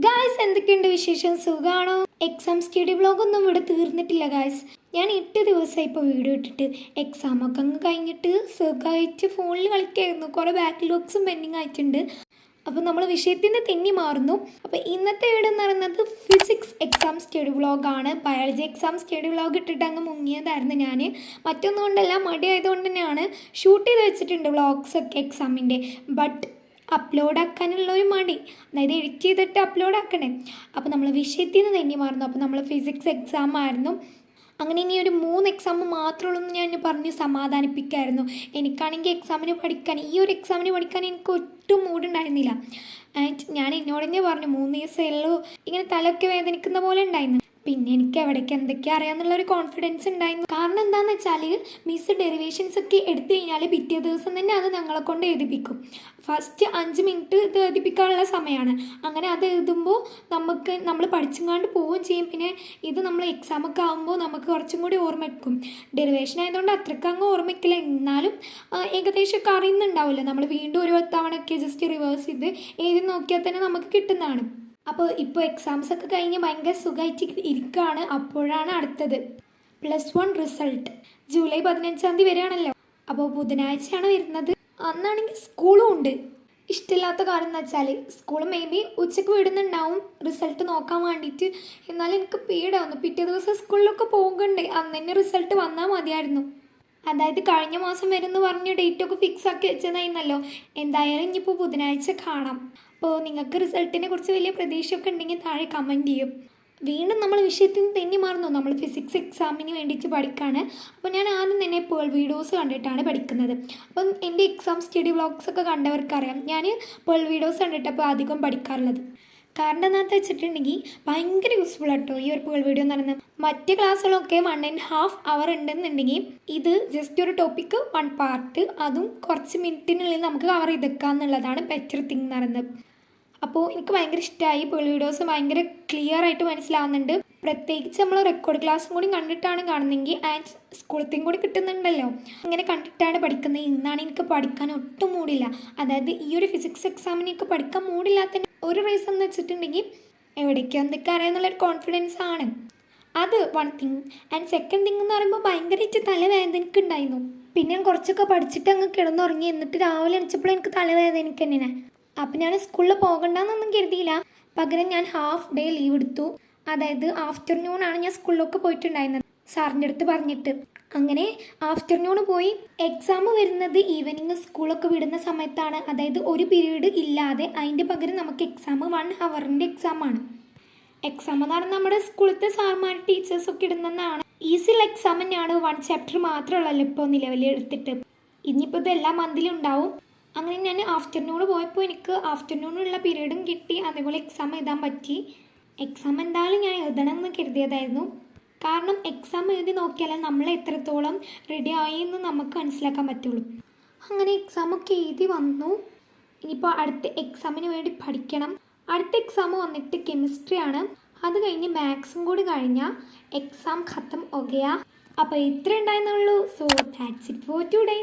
Guys, എന്തൊക്കെയുണ്ട് വിശേഷം? സുഖമാണോ? എക്സാം സ്റ്റഡി വ്ളോഗൊന്നും ഇവിടെ തീർന്നിട്ടില്ല ഗായ്സ്. ഞാൻ 8 ദിവസമായി ഇപ്പോൾ വീഡിയോ ഇട്ടിട്ട്. എക്സാമൊക്കെ അങ്ങ് കഴിഞ്ഞിട്ട് സുഖമായിട്ട് ഫോണിൽ കളിക്കായിരുന്നു. കുറേ ബാക്ക്ലോഗ്സും പെൻഡിങ് ആയിട്ടുണ്ട്. അപ്പോൾ നമ്മൾ വിഷയത്തിൽ നിന്ന് തെന്നി മാറുന്നു. അപ്പോൾ ഇന്നത്തെ വീഡിയോ എന്ന് പറയുന്നത് ഫിസിക്സ് എക്സാം സ്റ്റഡി വ്ളോഗാണ്. ബയോളജി എക്സാം സ്റ്റഡി വ്ളോഗ് ഇട്ടിട്ട് അങ്ങ് മുങ്ങിയതായിരുന്നു ഞാൻ. മറ്റൊന്നും കൊണ്ടല്ല, മടി ആയതുകൊണ്ട് തന്നെയാണ്. ഷൂട്ട് ചെയ്ത് വെച്ചിട്ടുണ്ട് വ്ളോഗ്സൊക്കെ എക്സാമിൻ്റെ. ബട്ട് അപ്ലോഡ് ആക്കാനുള്ളൊരു മടി, അതായത് എഡിറ്റ് ചെയ്തിട്ട് അപ്ലോഡ് ആക്കണേ. അപ്പോൾ നമ്മൾ വിഷയത്തിൽ നിന്ന് തെന്നി മാറുന്നു. അപ്പോൾ നമ്മൾ ഫിസിക്സ് എക്സാം ആയിരുന്നു. അങ്ങനെ ഇനി ഒരു 3 എക്സാം മാത്രമുള്ളൂ എന്ന് ഞാൻ പറഞ്ഞ് സമാധാനിപ്പിക്കായിരുന്നു. എനിക്കാണെങ്കിൽ എക്സാമിന് പഠിക്കാൻ, ഈ ഒരു എക്സാമിന് പഠിക്കാൻ എനിക്ക് ഒട്ടും മൂടുണ്ടായിരുന്നില്ല. ഞാൻ എന്നോട് തന്നെ പറഞ്ഞു 3 ദിവസമേ ഉള്ളൂ, ഇങ്ങനെ തലയൊക്കെ വേദനിക്കുന്ന പോലെ ഉണ്ടായിരുന്നു. പിന്നെ എനിക്ക് എവിടേക്ക് എന്തൊക്കെയാണ് അറിയാമെന്നുള്ളൊരു കോൺഫിഡൻസ് ഉണ്ടായിരുന്നു. കാരണം എന്താണെന്ന് വെച്ചാൽ മിസ് ഡെറിവേഷൻസ് ഒക്കെ എടുത്തു കഴിഞ്ഞാൽ പിറ്റേ ദിവസം തന്നെ അത് ഞങ്ങളെ കൊണ്ട് എഴുതിപ്പിക്കും. ഫസ്റ്റ് 5 മിനിറ്റ് ഇത് എഴുതിപ്പിക്കാനുള്ള സമയമാണ്. അങ്ങനെ അത് എഴുതുമ്പോൾ നമ്മൾ പഠിച്ചെങ്ങാണ്ട് പോവുകയും ചെയ്യും. പിന്നെ ഇത് നമ്മൾ എക്സാമൊക്കെ ആകുമ്പോൾ നമുക്ക് കുറച്ചും കൂടി ഓർമ്മ വയ്ക്കും. ഡെറിവേഷൻ ആയതുകൊണ്ട് അത്രയ്ക്ക് അങ്ങ് ഓർമ്മയ്ക്കില്ല, എന്നാലും ഏകദേശമൊക്കെ അറിയുന്നുണ്ടാവില്ല. നമ്മൾ വീണ്ടും ഒരു തവണയൊക്കെ ജസ്റ്റ് റിവേഴ്സ് ചെയ്ത് എഴുതി നോക്കിയാൽ തന്നെ നമുക്ക് കിട്ടുന്നതാണ്. അപ്പോൾ ഇപ്പോൾ എക്സാംസൊക്കെ കഴിഞ്ഞ് ഭയങ്കര സുഖമായിട്ട് ഇരിക്കുകയാണ്. അപ്പോഴാണ് അടുത്തത് +1 റിസൾട്ട്. ജൂലൈ 15 വരികയാണല്ലോ. അപ്പോൾ ബുധനാഴ്ചയാണ് വരുന്നത്. അന്നാണെങ്കിൽ സ്കൂളും ഉണ്ട്. ഇഷ്ടമില്ലാത്ത കാര്യം എന്ന് വെച്ചാൽ സ്കൂൾ മേ ബി ഉച്ചയ്ക്ക് വിടുന്നുണ്ടാവും റിസൾട്ട് നോക്കാൻ വേണ്ടിയിട്ട്. എന്നാലും എനിക്ക് പേടിയാവുന്നു. പിറ്റേ ദിവസം സ്കൂളിലൊക്കെ പോകണ്ടേ, അന്ന് തന്നെ റിസൾട്ട് വന്നാൽ മതിയായിരുന്നു. അതായത് കഴിഞ്ഞ മാസം വരുമെന്ന് പറഞ്ഞ് ഡേറ്റൊക്കെ ഫിക്സ് ആക്കി വെച്ചതായിരുന്നല്ലോ. എന്തായാലും ഇനിയിപ്പോൾ ബുധനാഴ്ച കാണാം. അപ്പോൾ നിങ്ങൾക്ക് റിസൾട്ടിനെ കുറിച്ച് വലിയ പ്രതീക്ഷയൊക്കെ ഉണ്ടെങ്കിൽ താഴെ കമൻറ്റ് ചെയ്യും. വീണ്ടും നമ്മൾ വിഷയത്തിൽ നിന്ന് തെന്നി മാറുന്നു. നമ്മൾ ഫിസിക്സ് എക്സാമിന് വേണ്ടിയിട്ട് പഠിക്കുകയാണ്. അപ്പോൾ ഞാൻ ആദ്യം തന്നെ പേൾ വീഡിയോസ് കണ്ടിട്ടാണ് പഠിക്കുന്നത്. അപ്പം എൻ്റെ എക്സാം സ്റ്റഡി വ്ളോഗ്സൊക്കെ കണ്ടവർക്കറിയാം, ഞാൻ പേൾ വീഡിയോസ് കണ്ടിട്ടപ്പോൾ അധികം പഠിക്കാറുള്ളത്. കാരണം എന്താണെന്ന് വെച്ചിട്ടുണ്ടെങ്കിൽ ഭയങ്കര യൂസ്ഫുൾ ആട്ടോ ഈ ഒരു പേൾ വീഡിയോ എന്ന് പറയുന്നത്. മറ്റ് ക്ലാസ്സുകളൊക്കെ 1.5 അവർ ഉണ്ടെന്നുണ്ടെങ്കിൽ ഇത് ജസ്റ്റ് ഒരു ടോപ്പിക്ക് 1 പാർട്ട്, അതും കുറച്ച് മിനിറ്റിനുള്ളിൽ നമുക്ക് കവർ ചെയ്തെക്കുക എന്നുള്ളതാണ് ബെറ്റർ തിങ് എന്ന് പറയുന്നത്. അപ്പോൾ എനിക്ക് ഭയങ്കര ഇഷ്ടമായി. പേൾ വീഡിയോസ് ഭയങ്കര ക്ലിയർ ആയിട്ട് മനസ്സിലാവുന്നുണ്ട്. പ്രത്യേകിച്ച് നമ്മൾ റെക്കോർഡ് ക്ലാസ്സും കൂടി കണ്ടിട്ടാണ് കാണുന്നതെങ്കിൽ ആൻഡ് സ്കൂളത്തെയും കൂടി കിട്ടുന്നുണ്ടല്ലോ, അങ്ങനെ കണ്ടിട്ടാണ് പഠിക്കുന്നത്. ഇന്നാണ് എനിക്ക് പഠിക്കാൻ ഒട്ടും മൂടില്ല. അതായത് ഈ ഒരു ഫിസിക്സ് എക്സാമിന് എനിക്ക് പഠിക്കാൻ മൂടില്ലാത്തതിന് ഒരു റീസൺ എന്ന് വെച്ചിട്ടുണ്ടെങ്കിൽ എവിടേക്കോ എന്തൊക്കെ അറിയാമെന്നുള്ളൊരു കോൺഫിഡൻസ് ആണ്. അത് 1 തിങ്. ആൻഡ് സെക്കൻഡ് തിങ് എന്ന് പറയുമ്പോൾ ഭയങ്കരമായിട്ട് തലവേദനയ്ക്കുണ്ടായിരുന്നു. പിന്നെ ഞാൻ കുറച്ചൊക്കെ പഠിച്ചിട്ട് അങ്ങ് കിടന്നുറങ്ങി. എന്നിട്ട് രാവിലെ എണിച്ചപ്പോൾ എനിക്ക് തലവേദനയ്ക്ക് തന്നെ. അപ്പം ഞാൻ സ്കൂളിൽ പോകണ്ടെന്നൊന്നും കരുതിയില്ല. പകരം ഞാൻ ഹാഫ് ഡേ ലീവ് എടുത്തു. അതായത് ആഫ്റ്റർനൂണാണ് ഞാൻ സ്കൂളിലൊക്കെ പോയിട്ടുണ്ടായിരുന്നത് സാറിൻ്റെ അടുത്ത് പറഞ്ഞിട്ട്. അങ്ങനെ ആഫ്റ്റർനൂൺ പോയി. എക്സാം വരുന്നത് ഈവനിങ് സ്കൂളൊക്കെ വിടുന്ന സമയത്താണ്. അതായത് ഒരു പീരീഡ് ഇല്ലാതെ അതിൻ്റെ പകരം നമുക്ക് എക്സാം 1 ഹവറിൻ്റെ എക്സാമാണ്. എക്സാം എന്ന് പറഞ്ഞാൽ നമ്മുടെ സ്കൂളത്തെ സാർമാർ ടീച്ചേഴ്സൊക്കെ ഇടുന്നതാണ്. ഈസിയുള്ള എക്സാം തന്നെയാണ്. 1 ചാപ്റ്റർ മാത്രമുള്ളല്ലോ ഇപ്പോൾ നിലവിൽ എടുത്തിട്ട്. ഇനിയിപ്പോൾ ഇത് എല്ലാ മന്തിലും ഉണ്ടാവും. അങ്ങനെ ഞാൻ ആഫ്റ്റർനൂൺ പോയപ്പോൾ എനിക്ക് ആഫ്റ്റർനൂണുള്ള പീരീഡും കിട്ടി. അതേപോലെ എക്സാം എഴുതാൻ പറ്റി. എക്സാം എന്തായാലും ഞാൻ എഴുതണം എന്ന് കരുതിയതായിരുന്നു. കാരണം എക്സാം എഴുതി നോക്കിയാലേ നമ്മൾ എത്രത്തോളം റെഡി ആയി എന്ന് നമുക്ക് മനസ്സിലാക്കാൻ പറ്റുള്ളൂ. അങ്ങനെ എക്സാമൊക്കെ എഴുതി വന്നു. ഇനിയിപ്പോൾ അടുത്ത എക്സാമിന് വേണ്ടി പഠിക്കണം. അടുത്ത എക്സാം വന്നിട്ട് കെമിസ്ട്രി ആണ്. അത് കഴിഞ്ഞ് മാത്സും കൂടി കഴിഞ്ഞാൽ എക്സാം ഖത്തം ഒകയാ. അപ്പോൾ ഇത്ര ഉണ്ടായിരുന്നുള്ളൂ. So that's it for today.